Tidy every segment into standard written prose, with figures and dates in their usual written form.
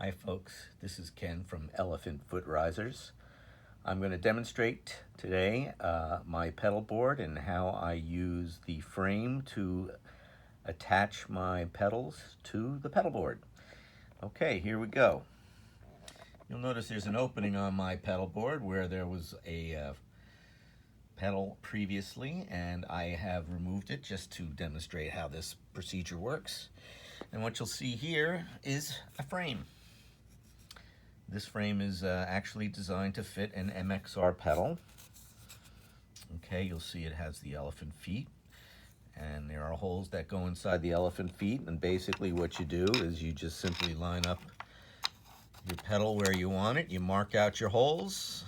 Hi folks, this is Ken from Elephant Foot Risers. I'm going to demonstrate today my pedal board and how I use the frame to attach my pedals to the pedal board. Okay, here we go. You'll notice there's an opening on my pedal board where there was a pedal previously, and I have removed it just to demonstrate how this procedure works. And what you'll see here is a frame. This frame is actually designed to fit an MXR pedal. Okay, you'll see it has the elephant feet, and there are holes that go inside the elephant feet, and basically what you do is you just simply line up your pedal where you want it. You mark out your holes.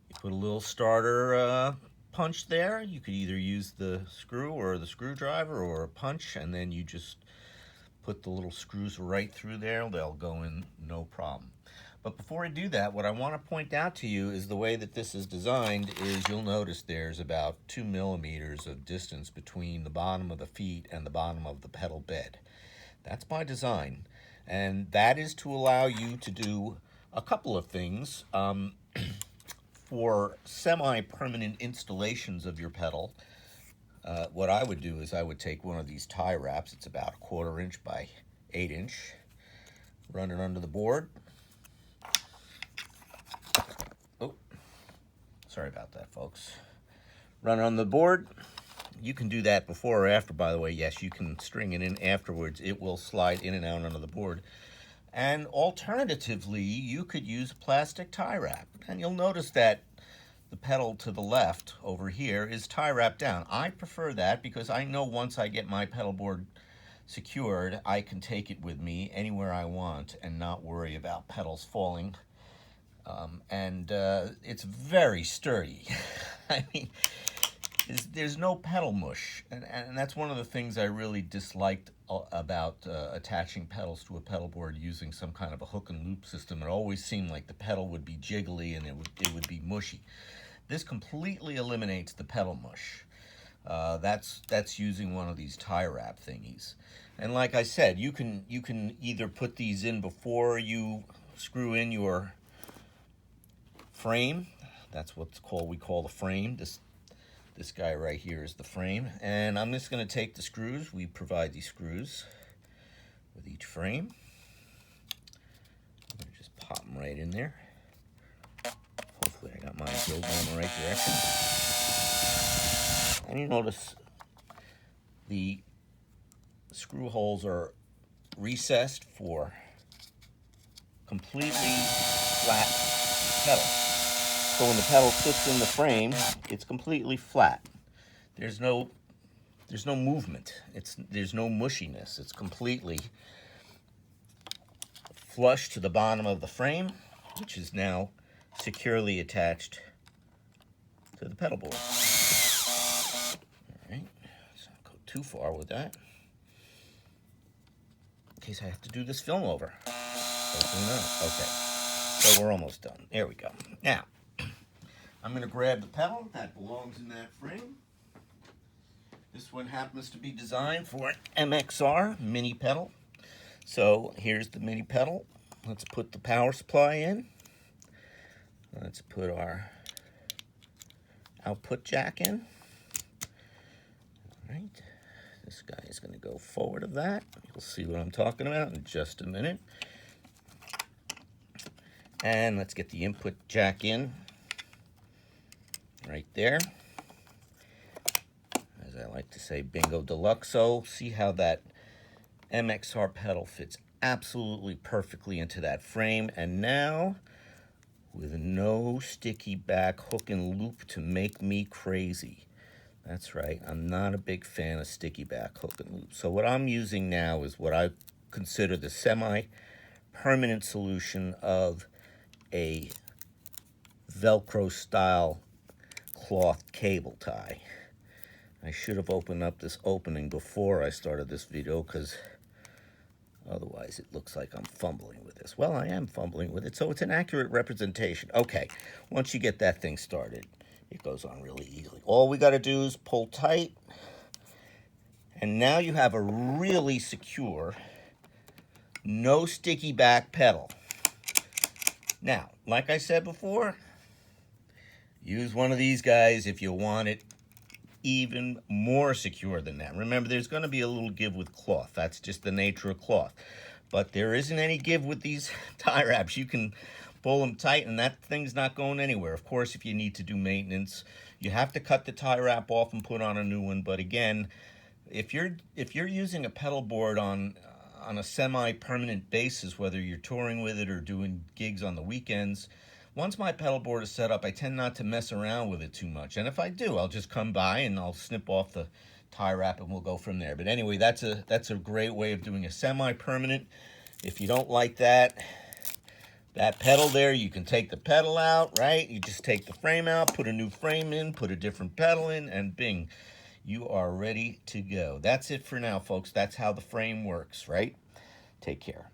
You put a little starter punch there. You could either use the screw or the screwdriver or a punch, and then you just put the little screws right through there. They'll go in no problem. But before I do that, what I want to point out to you is the way that this is designed is you'll notice there's about 2 millimeters of distance between the bottom of the feet and the bottom of the pedal bed. That's by design, and that is to allow you to do a couple of things. For semi-permanent installations of your pedal, what I would do is I would take one of these tie wraps. It's about 1/4 inch by 8 inch. Run it under the board. Oh, sorry about that, folks. Run it on the board. You can do that before or after, by the way. Yes, you can string it in afterwards. It will slide in and out onto the board. And alternatively, you could use a plastic tie wrap. And you'll notice that the pedal to the left over here is tie wrapped down. I prefer that because I know once I get my pedal board secured, I can take it with me anywhere I want and not worry about pedals falling. It's very sturdy. I mean, there's no pedal mush, and that's one of the things I really disliked about attaching pedals to a pedal board using some kind of a hook and loop system. It always seemed like the pedal would be jiggly and it would be mushy. This completely eliminates the pedal mush. That's using one of these tie wrap thingies. And like I said, you can either put these in before you screw in your frame. That's we call the frame. This guy right here is the frame. And I'm just going to take the screws. We provide these screws with each frame. I'm going to just pop them right in there. Hopefully I got my build going in the right direction. And you notice the screw holes are recessed for completely flat pedal. So when the pedal sits in the frame, it's completely flat. There's no movement. There's no mushiness. It's completely flush to the bottom of the frame, which is now securely attached to the pedal board. All right, let's not go too far with that, in case I have to do this film over. Okay, so we're almost done. There we go. Now, I'm going to grab the pedal that belongs in that frame. This one happens to be designed for an MXR mini pedal. So here's the mini pedal. Let's put the power supply in. Let's put our output jack in. All right, this guy is going to go forward of that. You'll see what I'm talking about in just a minute. And let's get the input jack in right there. As I like to say, bingo deluxo. See how that MXR pedal fits absolutely perfectly into that frame. And now, with no sticky back hook and loop to make me crazy. That's right, I'm not a big fan of sticky back hook and loop. So what I'm using now is what I consider the semi-permanent solution of a Velcro style cloth cable tie. I should have opened up this opening before I started this video, because otherwise it looks like I'm fumbling with this. Well, I am fumbling with it, so it's an accurate representation. Okay, once you get that thing started, it goes on really easily. All we got to do is pull tight, and now you have a really secure no sticky back pedal. Now, like I said before, use one of these guys if you want it even more secure than that. Remember, there's going to be a little give with cloth. That's just the nature of cloth. But there isn't any give with these tie wraps. You can pull them tight and that thing's not going anywhere. Of course, if you need to do maintenance, you have to cut the tie wrap off and put on a new one. But again, if you're using a pedal board on a semi-permanent basis, whether you're touring with it or doing gigs on the weekends, once my pedal board is set up, I tend not to mess around with it too much. And if I do, I'll just come by and I'll snip off the tie wrap and we'll go from there. But anyway, that's a great way of doing a semi-permanent. If you don't like that pedal there, you can take the pedal out, right? You just take the frame out, put a new frame in, put a different pedal in, and bing, you are ready to go. That's it for now, folks. That's how the frame works, right? Take care.